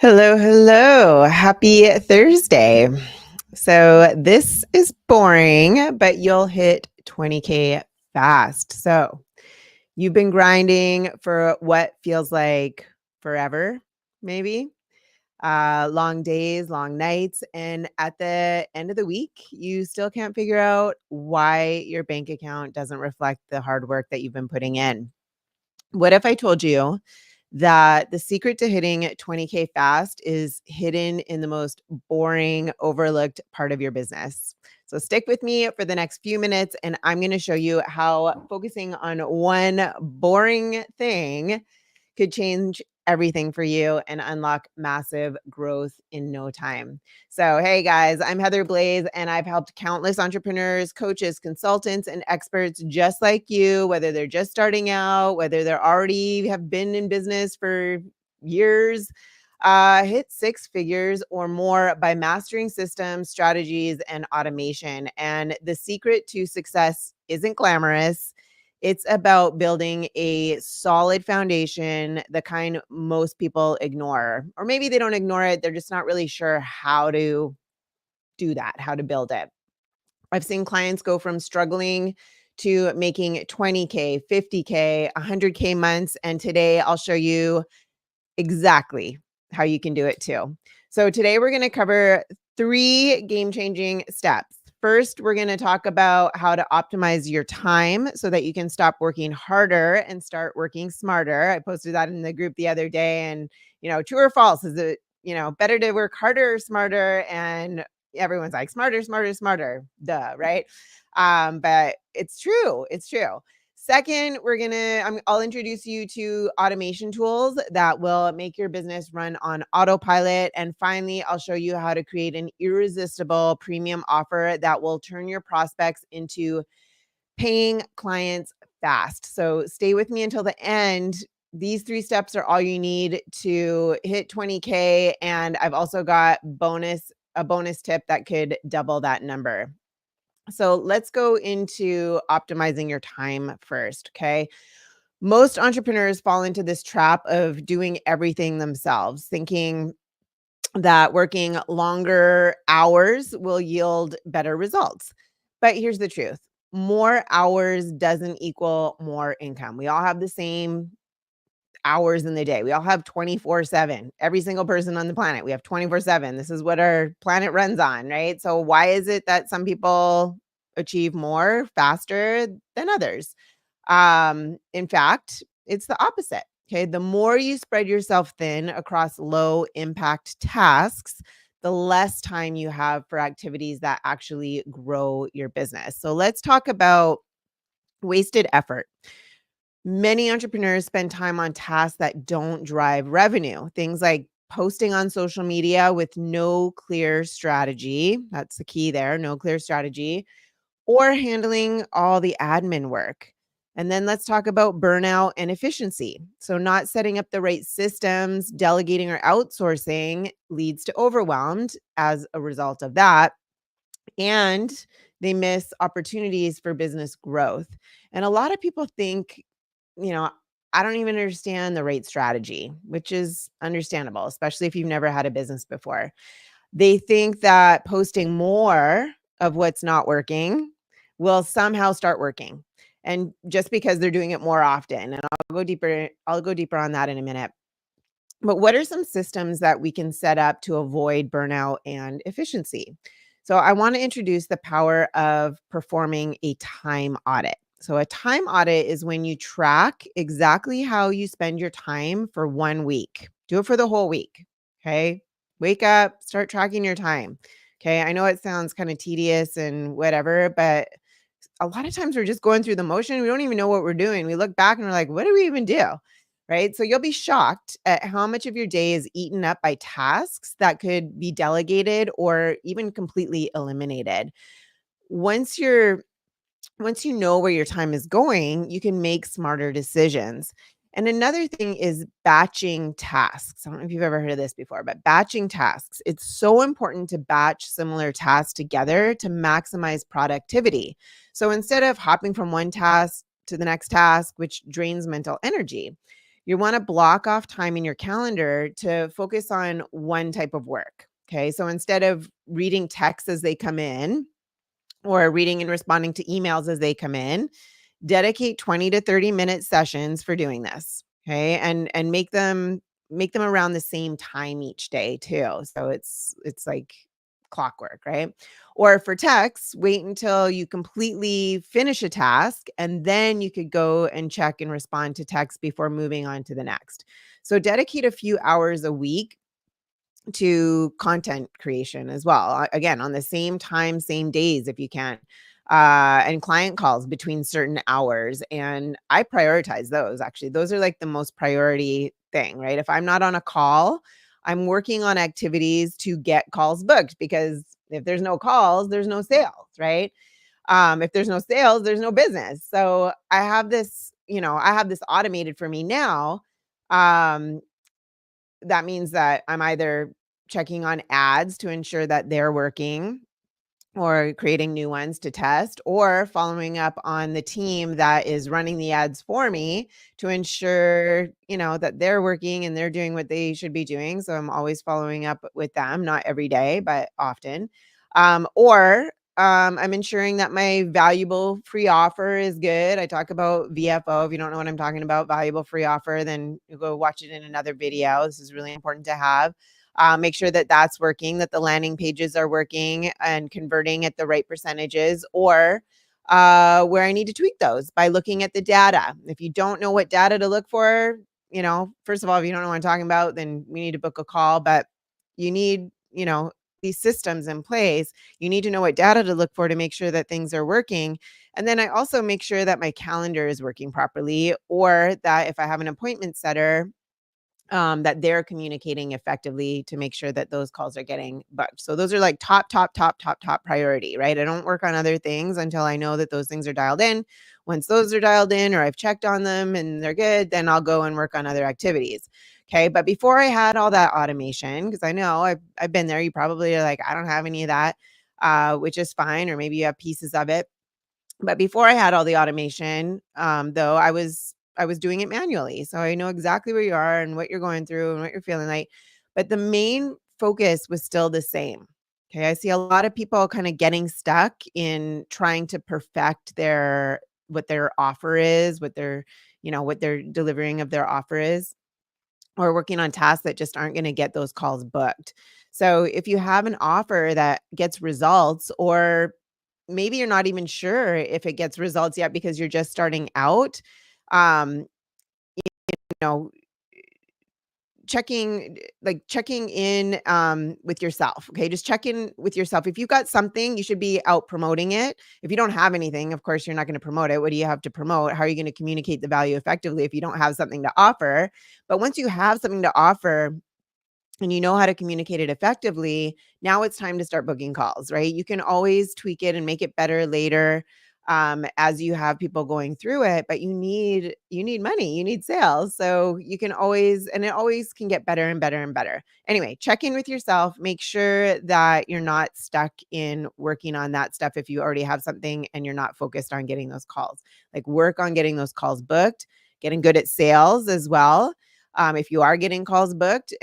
Hello, hello. Happy Thursday. So, this is boring, but you'll hit 20K fast. So, you've been grinding for what feels like forever, maybe long days, long nights. And at the end of the week, you still can't figure out why your bank account doesn't reflect the hard work that you've been putting in. What if I told you that the secret to hitting 20K fast is hidden in the most boring, overlooked part of your business? So stick with me for the next few minutes, and I'm going to show you how focusing on one boring thing could change everything for you and unlock massive growth in no time. So, hey guys, I'm Heather Blaise, and I've helped countless entrepreneurs, coaches, consultants, and experts just like you, whether they're just starting out, whether they're already have been in business for years, hit six figures or more by mastering systems, strategies, and automation. And the secret to success isn't glamorous. It's about building a solid foundation, the kind most people ignore. Or maybe they don't ignore it, they're just not really sure how to do that, how to build it. I've seen clients go from struggling to making 20K, 50K, 100K months. And today I'll show you exactly how you can do it too. So today we're going to cover 3 game-changing steps. First, we're going to talk about how to optimize your time so that you can stop working harder and start working smarter. I posted that in the group the other day, and true or false, is it, better to work harder or smarter? And everyone's like smarter, smarter, smarter. Duh, right? But it's true. It's true. Second, I'll introduce you to automation tools that will make your business run on autopilot. And finally, I'll show you how to create an irresistible premium offer that will turn your prospects into paying clients fast. So stay with me until the end. These 3 steps are all you need to hit 20K. And I've also got a bonus tip that could double that number. So let's go into optimizing your time first, okay? Most entrepreneurs fall into this trap of doing everything themselves, thinking that working longer hours will yield better results. But here's the truth. More hours doesn't equal more income. We all have the same hours in the day. We all have 24/7. Every single person on the planet, we have 24/7. This is what our planet runs on, right? So why is it that some people achieve more faster than others? In fact, it's the opposite. Okay. The more you spread yourself thin across low impact tasks, the less time you have for activities that actually grow your business. So let's talk about wasted effort. Many entrepreneurs spend time on tasks that don't drive revenue. Things like posting on social media with no clear strategy. That's the key there, no clear strategy, or handling all the admin work. And then let's talk about burnout and efficiency. So, not setting up the right systems, delegating or outsourcing leads to overwhelmed as a result of that. And they miss opportunities for business growth. And a lot of people think, you know, I don't even understand the right strategy, which is understandable, especially if you've never had a business before. They think that posting more of what's not working will somehow start working. And just because they're doing it more often, and I'll go deeper on that in a minute. But what are some systems that we can set up to avoid burnout and efficiency? So I want to introduce the power of performing a time audit. So a time audit is when you track exactly how you spend your time for 1 week. Do it for the whole week. Okay. Wake up, start tracking your time. Okay. I know it sounds kind of tedious and whatever, but a lot of times we're just going through the motion. We don't even know what we're doing. We look back and we're like, what do we even do? Right. So you'll be shocked at how much of your day is eaten up by tasks that could be delegated or even completely eliminated. Once you're once you know where your time is going, you can make smarter decisions. And another thing is batching tasks. I don't know if you've ever heard of this before, but batching tasks. It's so important to batch similar tasks together to maximize productivity. So instead of hopping from one task to the next task, which drains mental energy, you want to block off time in your calendar to focus on one type of work. Okay. So instead of reading texts as they come in or reading and responding to emails as they come in, dedicate 20 to 30-minute sessions for doing this. Okay. And make them around the same time each day too. So it's like clockwork, right? Or for texts, wait until you completely finish a task and then you could go and check and respond to text before moving on to the next. So dedicate a few hours a week to content creation as well. Again, on the same time, same days if you can. And client calls between certain hours. And I prioritize those actually. Those are like the most priority thing, right? If I'm not on a call, I'm working on activities to get calls booked because if there's no calls, there's no sales, right? If there's no sales, there's no business. So I have this, I have this automated for me now. Um, that means that I'm either checking on ads to ensure that they're working or creating new ones to test or following up on the team that is running the ads for me to ensure, that they're working and they're doing what they should be doing. So I'm always following up with them, not every day, but often. Or I'm ensuring that my valuable free offer is good. I talk about VFO. If you don't know what I'm talking about, valuable free offer, then you go watch it in another video. This is really important to have. Make sure that that's working, that the landing pages are working and converting at the right percentages, or where I need to tweak those by looking at the data. If you don't know what data to look for, first of all, if you don't know what I'm talking about, then we need to book a call. But you need, these systems in place. You need to know what data to look for to make sure that things are working. And then I also make sure that my calendar is working properly, or that if I have an appointment setter, that they're communicating effectively to make sure that those calls are getting booked. So those are like top priority, right? I don't work on other things until I know that those things are dialed in. Once those are dialed in or I've checked on them and they're good, then I'll go and work on other activities. Okay. But before I had all that automation, because I know I've been there, you probably are like, I don't have any of that, which is fine. Or maybe you have pieces of it. But before I had all the automation, though, I was doing it manually. So I know exactly where you are and what you're going through and what you're feeling like. But the main focus was still the same. Okay. I see a lot of people kind of getting stuck in trying to perfect what their offer is, what their delivering of their offer is, or working on tasks that just aren't going to get those calls booked. So if you have an offer that gets results, or maybe you're not even sure if it gets results yet because you're just starting out, um, you know, checking in with yourself. Okay. Just check in with yourself. If you've got something, you should be out promoting it. If you don't have anything, of course, you're not going to promote it. What do you have to promote? How are you going to communicate the value effectively if you don't have something to offer? But once you have something to offer, and you know how to communicate it effectively, now it's time to start booking calls, right? You can always tweak it and make it better later, as you have people going through it, but you need money, you need sales. So you can always, and it always can get better and better and better. Anyway, check in with yourself, make sure that you're not stuck in working on that stuff if you already have something and you're not focused on getting those calls. Like, work on getting those calls booked, getting good at sales as well. If you are getting calls booked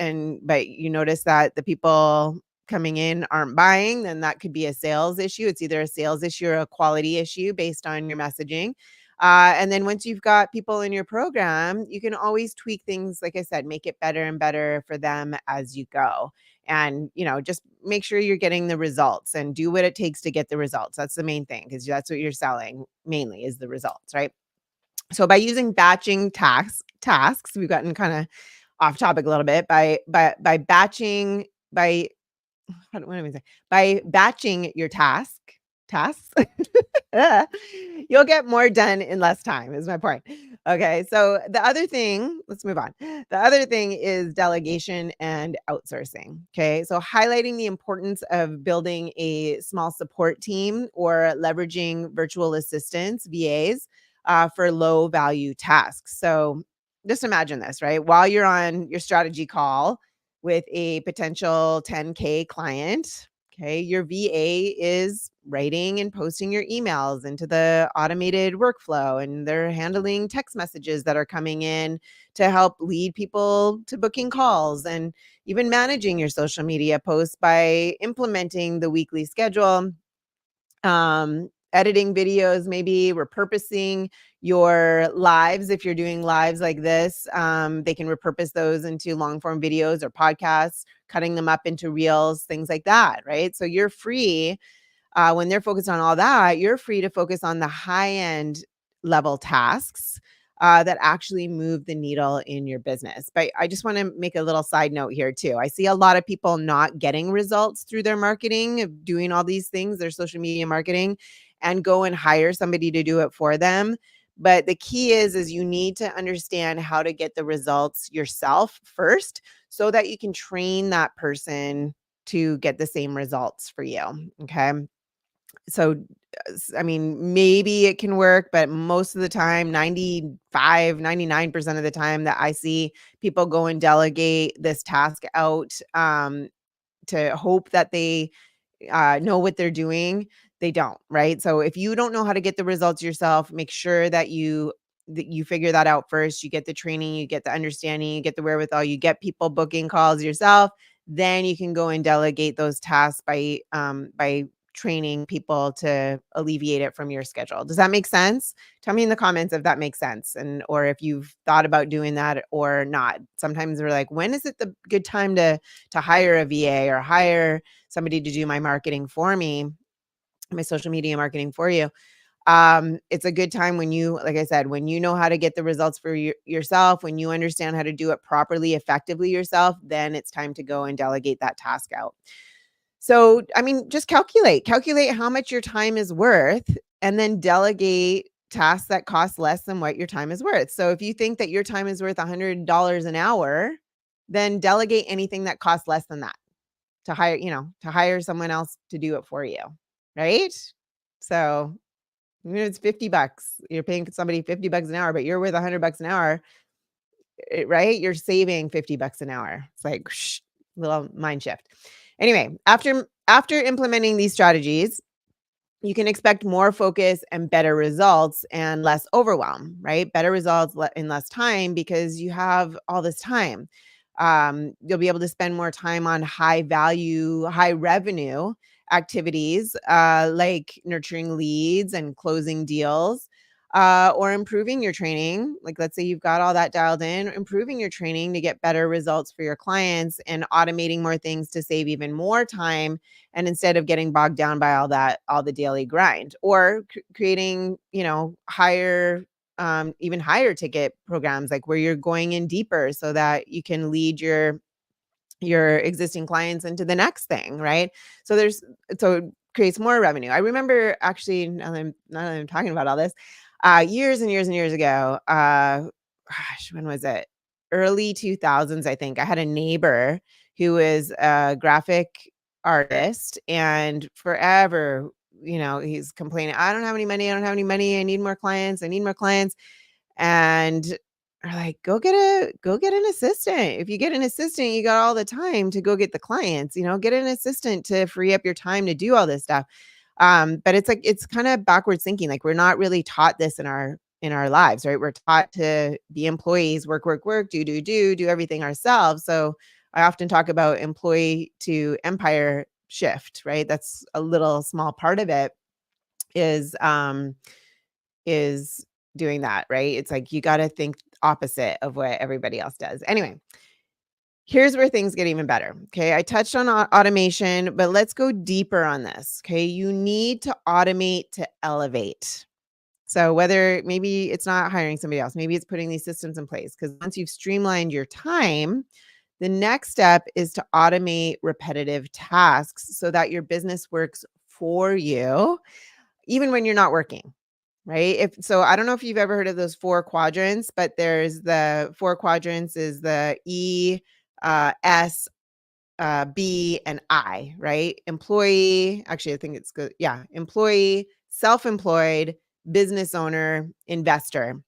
but you notice that the people coming in aren't buying, then that could be a sales issue. It's either a sales issue or a quality issue based on your messaging. And then once you've got people in your program, you can always tweak things. Like I said, make it better and better for them as you go. And, just make sure you're getting the results and do what it takes to get the results. That's the main thing, because that's what you're selling mainly, is the results, right? So by using batching tasks, we've gotten kind of off topic a little bit. By batching by what am I saying? By batching your tasks, you'll get more done in less time, is my point. Okay. So the other thing, let's move on. The other thing is delegation and outsourcing. Okay. So highlighting the importance of building a small support team or leveraging virtual assistants, VAs, for low value tasks. So just imagine this, right? While you're on your strategy call with a potential 10K client, okay, your VA is writing and posting your emails into the automated workflow, and they're handling text messages that are coming in to help lead people to booking calls, and even managing your social media posts by implementing the weekly schedule, editing videos, maybe repurposing your lives. If you're doing lives like this, they can repurpose those into long form videos or podcasts, cutting them up into reels, things like that, right? So you're free when they're focused on all that, you're free to focus on the high end level tasks that actually move the needle in your business. But I just want to make a little side note here too. I see a lot of people not getting results through their marketing, of doing all these things, their social media marketing, and go and hire somebody to do it for them. But the key is you need to understand how to get the results yourself first, so that you can train that person to get the same results for you. Okay. So, I mean, maybe it can work, but most of the time, 99% of the time that I see people go and delegate this task out, to hope that they know what they're doing, they don't, right? So if you don't know how to get the results yourself, make sure that you figure that out first. You get the training, you get the understanding, you get the wherewithal, you get people booking calls yourself. Then you can go and delegate those tasks by training people to alleviate it from your schedule. Does that make sense? Tell me in the comments if that makes sense, and or if you've thought about doing that or not. Sometimes we're like, when is it the good time to hire a VA or hire somebody to do my marketing for me, my social media marketing for you? It's a good time when you, like I said, when you know how to get the results for yourself, when you understand how to do it properly, effectively yourself, then it's time to go and delegate that task out. So, I mean, just calculate how much your time is worth, and then delegate tasks that cost less than what your time is worth. So if you think that your time is worth $100 an hour, then delegate anything that costs less than that, to hire someone else to do it for you, right? So, even if it's 50 bucks, you're paying somebody 50 bucks an hour, but you're worth 100 bucks an hour, right? You're saving 50 bucks an hour. It's like little mind shift. Anyway, after implementing these strategies, you can expect more focus and better results and less overwhelm, right? Better results in less time because you have all this time. You'll be able to spend more time on high value, high revenue activities, like nurturing leads and closing deals, or improving your training. Like, let's say you've got all that dialed in, improving your training to get better results for your clients, and automating more things to save even more time. And instead of getting bogged down by all the daily grind, or creating, even higher ticket programs, like where you're going in deeper so that you can lead your existing clients into the next thing, right? So it creates more revenue. I remember, actually, now that I'm talking about all this, years and years and years ago, gosh, when was it? Early 2000s, I think. I had a neighbor who was a graphic artist, and forever, he's complaining, I don't have any money. I don't have any money. I need more clients. I need more clients. And are like, go get an assistant. If you get an assistant, you got all the time to go get the clients. Get an assistant to free up your time to do all this stuff. But it's like, it's kind of backwards thinking. Like, we're not really taught this in our lives, right? We're taught to be employees, work, work, work, do everything ourselves. So I often talk about employee to empire shift, right? That's a little small part of it, is doing that, right? It's like you got to think opposite of what everybody else does. Anyway, here's where things get even better. Okay. I touched on automation, but let's go deeper on this. Okay. You need to automate to elevate. So whether maybe it's not hiring somebody else, maybe it's putting these systems in place, because once you've streamlined your time, the next step is to automate repetitive tasks so that your business works for you, even when you're not working. Right? I don't know if you've ever heard of those 4 quadrants, but there's the 4 quadrants is the E, S, B, and I, right? Employee, actually, I think it's good. Yeah. Employee, self-employed, business owner, investor.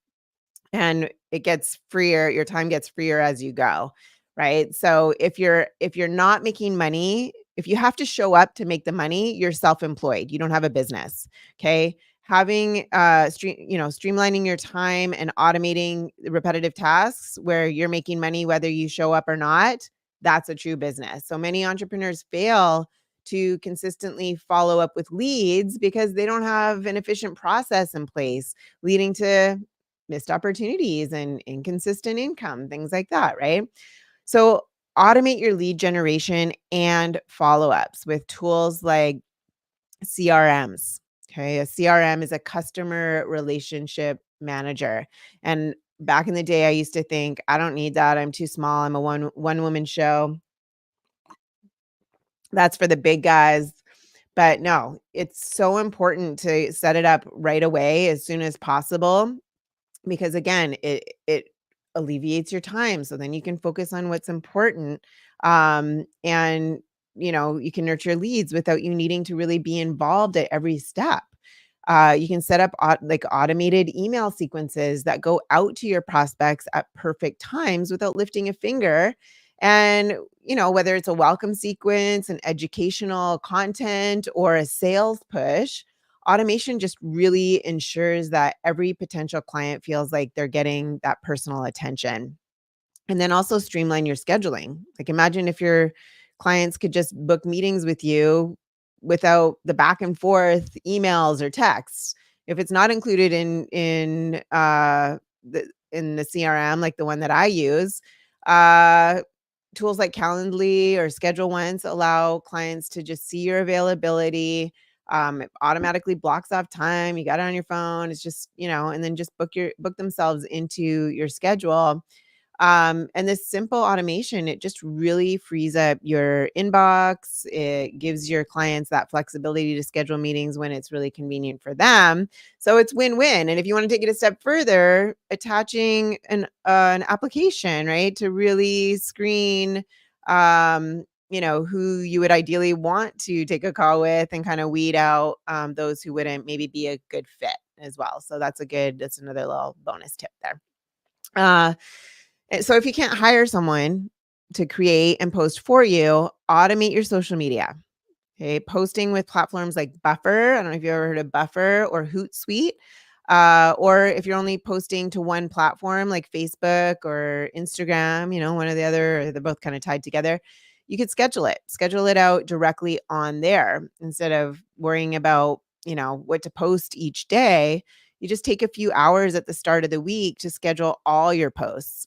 And it gets freer. Your time gets freer as you go. right? So if you're not making money, if you have to show up to make the money, you're self-employed. You don't have a business. Okay. Having streamlining your time and automating repetitive tasks where you're making money whether you show up or not, that's a true business. So many entrepreneurs fail to consistently follow up with leads because they don't have an efficient process in place, leading to missed opportunities and inconsistent income, things like that, right? So automate your lead generation and follow-ups with tools like CRMs. Okay. A CRM is a customer relationship manager. And back in the day, I used to think, I don't need that. I'm too small. I'm a one woman show. That's for the big guys. But no, it's so important to set it up right away as soon as possible because again, it alleviates your time so then you can focus on what's important. And you can nurture leads without you needing to really be involved at every step. You can set up like automated email sequences that go out to your prospects at perfect times without lifting a finger. And, whether it's a welcome sequence, an educational content, or a sales push, automation just really ensures that every potential client feels like they're getting that personal attention. And then also streamline your scheduling. Like imagine if your clients could just book meetings with you without the back and forth emails or texts. If it's not included in the CRM, like the one that I use, uh, tools like Calendly or Schedule Once allow clients to just see your availability. It automatically blocks off time. You got it on your phone. It's just, and then just book themselves into your schedule. And this simple automation, it just really frees up your inbox. It gives your clients that flexibility to schedule meetings when it's really convenient for them. So it's win-win. And if you want to take it a step further, attaching an application, right, to really screen, who you would ideally want to take a call with and kind of weed out those who wouldn't maybe be a good fit as well. So that's another little bonus tip there. And so if you can't hire someone to create and post for you, automate your social media. Okay. Posting with platforms like Buffer. I don't know if you've ever heard of Buffer or Hootsuite. Or if you're only posting to one platform like Facebook or Instagram, one or the other, or they're both kind of tied together, you could schedule it out directly on there instead of worrying about, what to post each day. You just take a few hours at the start of the week to schedule all your posts.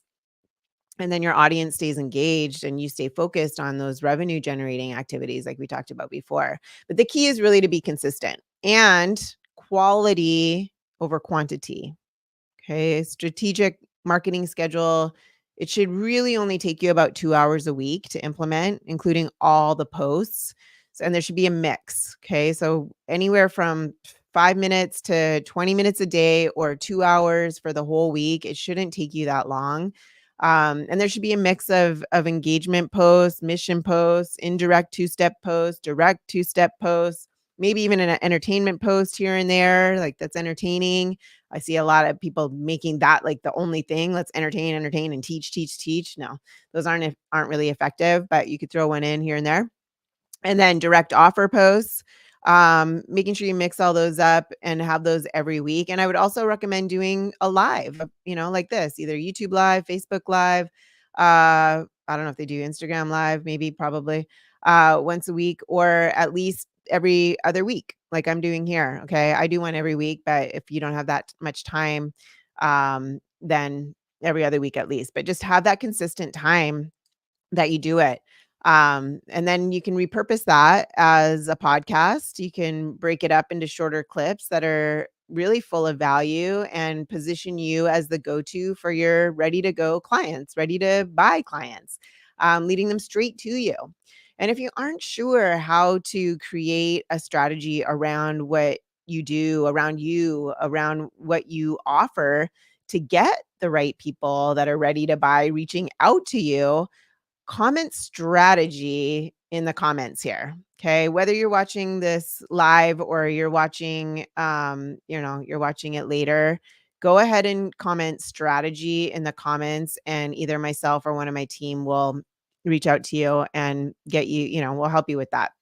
And then your audience stays engaged and you stay focused on those revenue generating activities like we talked about before. But the key is really to be consistent and quality over quantity. Okay. Strategic marketing schedule. It should really only take you about 2 hours a week to implement, including all the posts. And there should be a mix. Okay. So anywhere from 5 minutes to 20 minutes a day or 2 hours for the whole week. It shouldn't take you that long. And there should be a mix of engagement posts, mission posts, indirect two-step posts, direct two-step posts, maybe even an entertainment post here and there, like that's entertaining. I see a lot of people making that like the only thing. Let's entertain, and teach. No, those aren't really effective, but you could throw one in here and there. And then direct offer posts, making sure you mix all those up and have those every week. And I would also recommend doing a live, like this, either YouTube live, Facebook live. I don't know if they do Instagram live, maybe probably once a week or at least every other week, like I'm doing here. Okay. I do one every week, but if you don't have that much time, then every other week at least, but just have that consistent time that you do it. And then you can repurpose that as a podcast. You can break it up into shorter clips that are really full of value and position you as the go-to for your ready to go clients, ready to buy clients, leading them straight to you. And if you aren't sure how to create a strategy around what you do, around what you offer to get the right people that are ready to buy reaching out to you, comment strategy in the comments here. Okay. Whether you're watching this live or you're watching, you're watching it later, go ahead and comment strategy in the comments, and either myself or one of my team will reach out to you and get you, we'll help you with that,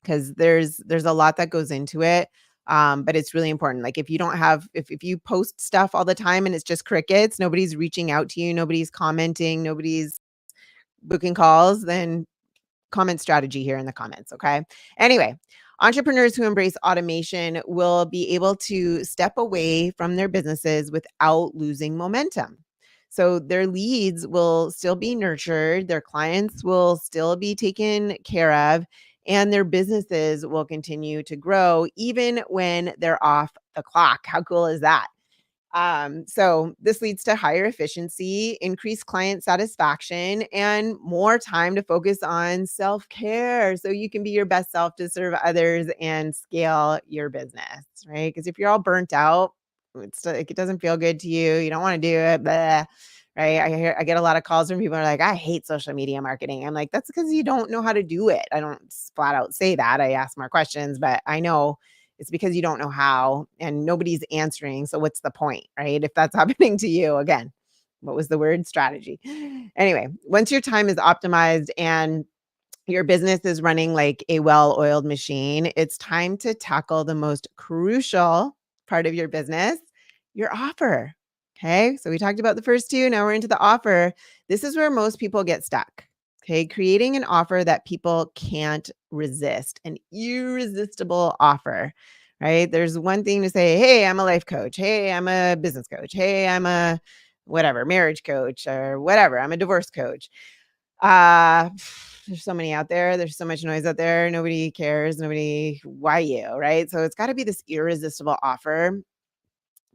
because there's a lot that goes into it. But it's really important. Like, if you don't have, if you post stuff all the time and it's just crickets, nobody's reaching out to you, nobody's commenting, nobody's booking calls, then comment strategy here in the comments. Okay. Anyway, entrepreneurs who embrace automation will be able to step away from their businesses without losing momentum. So their leads will still be nurtured, their clients will still be taken care of, and their businesses will continue to grow even when they're off the clock. How cool is that? So this leads to higher efficiency, increased client satisfaction, and more time to focus on self-care so you can be your best self to serve others and scale your business, right? Because if you're all burnt out, it's like it doesn't feel good to you. You don't want to do it, blah, right? I get a lot of calls from people who are like, I hate social media marketing. I'm like, that's because you don't know how to do it. I don't flat out say that. I ask more questions, but I know it's because you don't know how and nobody's answering. So what's the point, right? If that's happening to you, again, what was the word? Strategy. Anyway, once your time is optimized and your business is running like a well-oiled machine, it's time to tackle the most crucial part of your business, your offer. Okay. So we talked about the first two. Now we're into the offer. This is where most people get stuck. Okay. Creating an offer that people can't resist, an irresistible offer, right? There's one thing to say, hey, I'm a life coach. Hey, I'm a business coach. Hey, I'm a whatever, marriage coach or whatever. I'm a divorce coach. Uh, there's so many out there. There's so much noise out there. Nobody cares. Nobody, why you, right? So it's got to be this irresistible offer.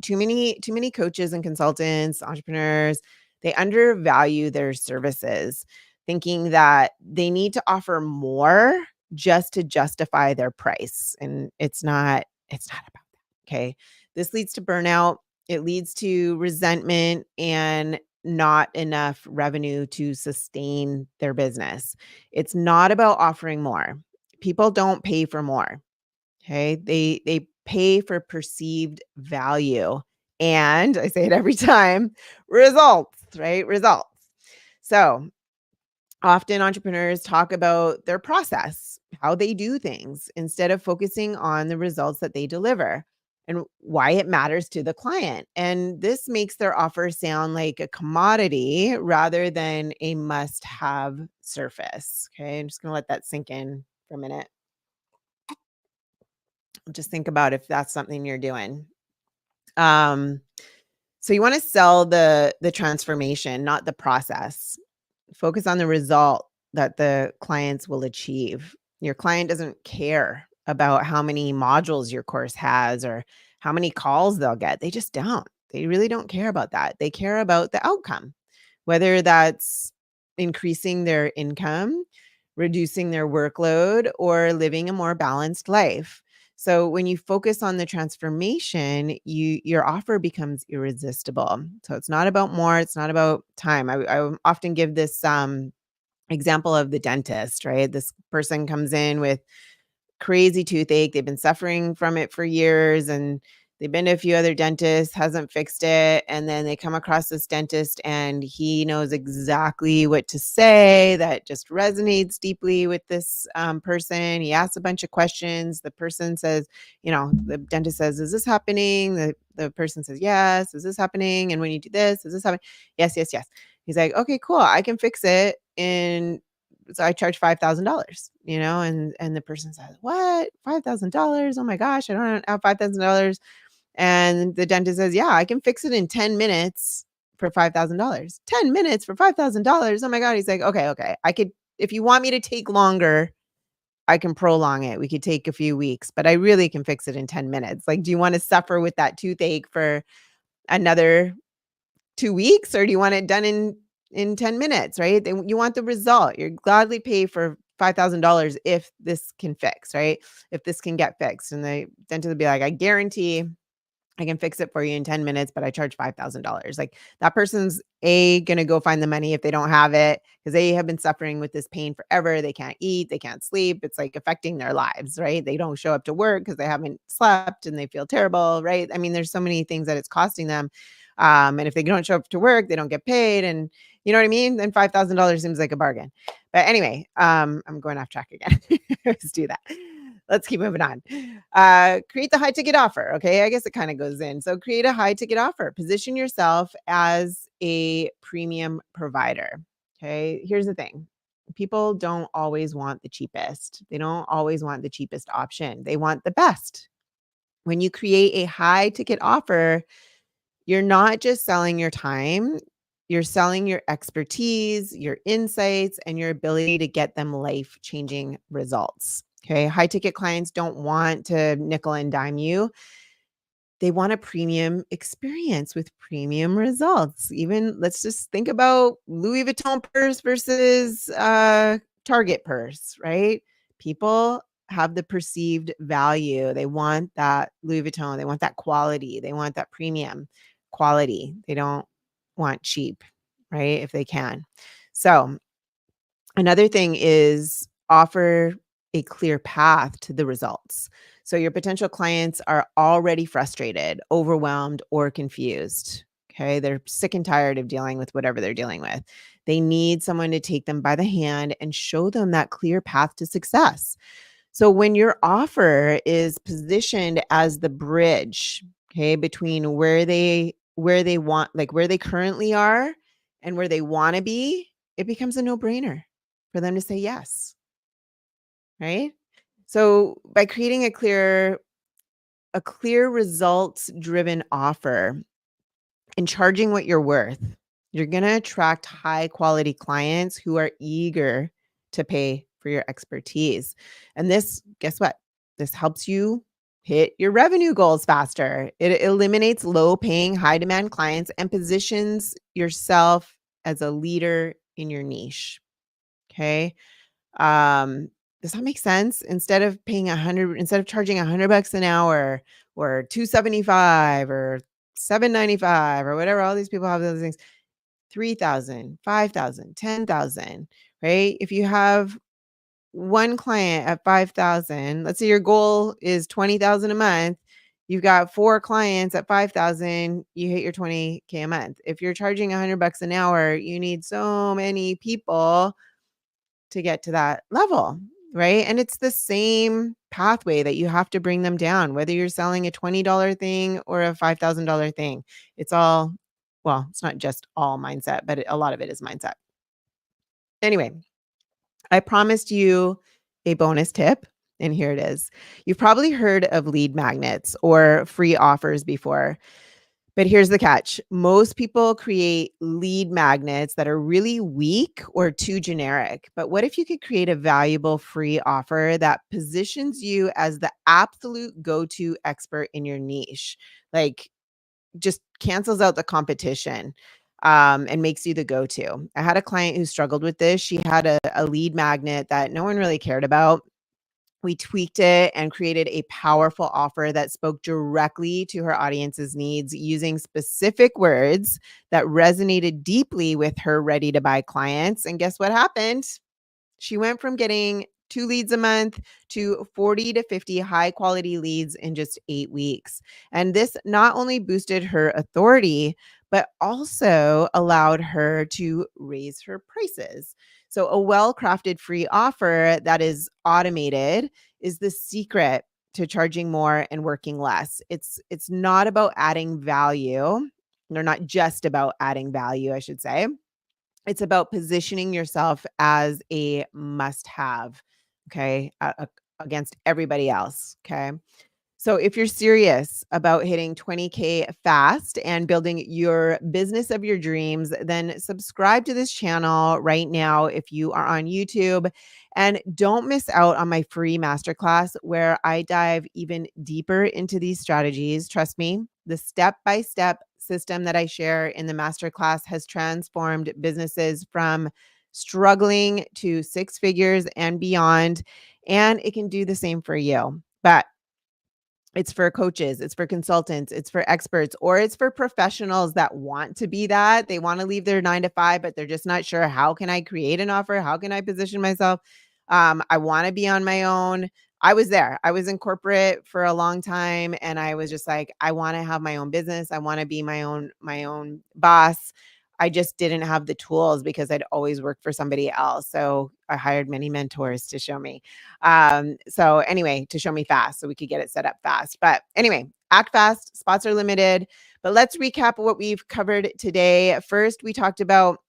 Too many coaches and consultants, entrepreneurs, they undervalue their services, thinking that they need to offer more just to justify their price. And it's not about that. Okay. This leads to burnout. It leads to resentment and not enough revenue to sustain their business. It's not about offering more. People don't pay for more. Okay. They pay for perceived value. And I say it every time, results, right? Results. So often entrepreneurs talk about their process, how they do things, instead of focusing on the results that they deliver and why it matters to the client. And this makes their offer sound like a commodity rather than a must have surface. Okay. I'm just going to let that sink in for a minute. Just think about if that's something you're doing. Um, so you want to sell the transformation, not the process. Focus on the result that the clients will achieve. Your client doesn't care about how many modules your course has or how many calls they'll get. They just don't. They really don't care about that. They care about the outcome, whether that's increasing their income, reducing their workload, or living a more balanced life. So when you focus on the transformation, your offer becomes irresistible. So it's not about more, it's not about time. I often give this example of the dentist, right? This person comes in with crazy toothache. They've been suffering from it for years and they've been to a few other dentists, hasn't fixed it. And then they come across this dentist and he knows exactly what to say that just resonates deeply with this person. He asks a bunch of questions. The person says, the dentist says, is this happening? The person says, yes. Is this happening? And when you do this, is this happening? Yes, yes, yes. He's like, okay, cool. I can fix it in so I charge $5,000, and the person says, what? $5,000? Oh my gosh, I don't have $5,000. And the dentist says, yeah, I can fix it in 10 minutes for $5,000. 10 minutes for $5,000. Oh my God. He's like, okay. If you want me to take longer, I can prolong it. We could take a few weeks, but I really can fix it in 10 minutes. Like, do you want to suffer with that toothache for another 2 weeks, or do you want it done in 10 minutes, right? Then you want the result. You're gladly pay for $5,000 if this can fix, right? If this can get fixed. And the dentist will be like, I guarantee I can fix it for you in 10 minutes, but I charge $5,000. Like that person's going to go find the money if they don't have it because they have been suffering with this pain forever. They can't eat, they can't sleep. It's like affecting their lives, right? They don't show up to work because they haven't slept and they feel terrible, right? I mean, there's so many things that it's costing them. And if they don't show up to work, they don't get paid. And you know what I mean? Then $5,000 seems like a bargain. But anyway, I'm going off track again. Let's do that. Let's keep moving on. Create the high ticket offer. Okay. I guess it kind of goes in. So create a high ticket offer. Position yourself as a premium provider. Okay. Here's the thing. People don't always want the cheapest. They don't always want the cheapest option. They want the best. When you create a high ticket offer, you're not just selling your time, you're selling your expertise, your insights, and your ability to get them life-changing results. Okay. High ticket clients don't want to nickel and dime you. They want a premium experience with premium results. Even let's just think about Louis Vuitton purse versus Target purse, right? People have the perceived value. They want that Louis Vuitton. They want that quality. They want that premium quality. They don't want cheap, right? If they can. So another thing is offer a clear path to the results. So your potential clients are already frustrated, overwhelmed, or confused. Okay. They're sick and tired of dealing with whatever they're dealing with. They need someone to take them by the hand and show them that clear path to success. So when your offer is positioned as the bridge, okay, between where they want, like where they currently are and where they want to be, it becomes a no-brainer for them to say yes, right? So by creating a clear results driven offer and charging what you're worth, you're going to attract high quality clients who are eager to pay for your expertise. And this, guess what? This helps you hit your revenue goals faster. It eliminates low paying, high demand clients and positions yourself as a leader in your niche. Okay. Um, does that make sense? Instead of charging $100 an hour or 275 or 795 or whatever, all these people have those things, 3,000, 5,000, 10,000, right? If you have one client at 5,000, let's say your goal is 20,000 a month, you've got 4 clients at 5,000, you hit your 20K a month. If you're charging $100 an hour, you need so many people to get to that level, right? And it's the same pathway that you have to bring them down, whether you're selling a $20 thing or a $5,000 thing. It's all, well, it's not just all mindset, but a lot of it is mindset. Anyway, I promised you a bonus tip, and here it is. You've probably heard of lead magnets or free offers before. But here's the catch. Most people create lead magnets that are really weak or too generic. But what if you could create a valuable free offer that positions you as the absolute go-to expert in your niche? Like just cancels out the competition and makes you the go-to. I had a client who struggled with this. She had a lead magnet that no one really cared about. We tweaked it and created a powerful offer that spoke directly to her audience's needs using specific words that resonated deeply with her ready to buy clients. And guess what happened? She went from getting 2 leads a month to 40 to 50 high quality leads in just 8 weeks. And this not only boosted her authority, but also allowed her to raise her prices. So, a well crafted free offer that is automated is the secret to charging more and working less. It's not about adding value. They're not just about adding value, I should say. It's about positioning yourself as a must have, okay, against everybody else, okay? So if you're serious about hitting 20K fast and building your business of your dreams, then subscribe to this channel right now if you are on YouTube. And don't miss out on my free masterclass where I dive even deeper into these strategies. Trust me, the step-by-step system that I share in the masterclass has transformed businesses from struggling to 6 figures and beyond. And it can do the same for you. But It's for coaches, it's for consultants, it's for experts, or it's for professionals that want to be that. They want to leave their 9 to 5, but they're just not sure, how can I create an offer? How can I position myself? I want to be on my own. I was there. I was in corporate for a long time, and I was just like, I want to have my own business. I want to be my own boss. I just didn't have the tools because I'd always worked for somebody else. So I hired many mentors to show me. So anyway, to show me fast so we could get it set up fast. But anyway, act fast, spots are limited. But let's recap what we've covered today. First, we talked about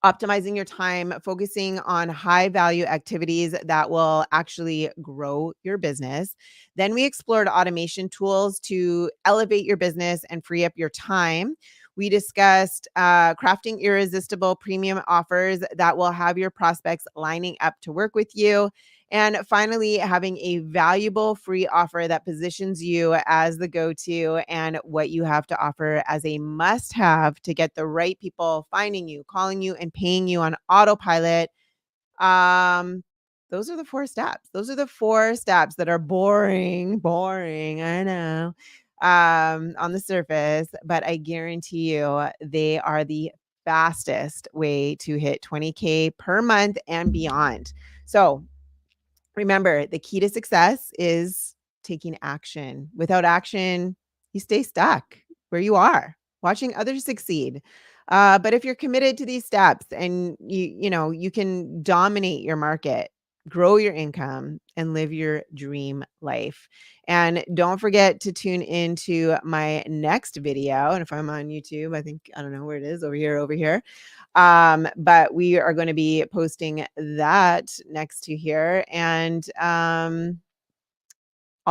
optimizing your time, focusing on high value activities that will actually grow your business. Then we explored automation tools to elevate your business and free up your time. We discussed crafting irresistible premium offers that will have your prospects lining up to work with you. And finally, having a valuable free offer that positions you as the go to and what you have to offer as a must have to get the right people finding you, calling you, and paying you on autopilot. Um, those are the 4 steps. Those are the 4 steps that are boring, I know, on the surface, but I guarantee you they are the fastest way to hit 20K per month and beyond. So remember, the key to success is taking action. Without action, you stay stuck where you are, watching others succeed. But if you're committed to these steps and you can dominate your market, grow your income, and live your dream life. And don't forget to tune into my next video. And if I'm on YouTube, I don't know where it is, over here. But we are going to be posting that next to here. And I'll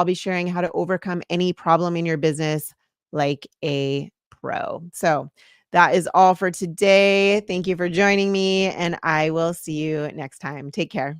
be sharing how to overcome any problem in your business like a pro. So that is all for today. Thank you for joining me, and I will see you next time. Take care.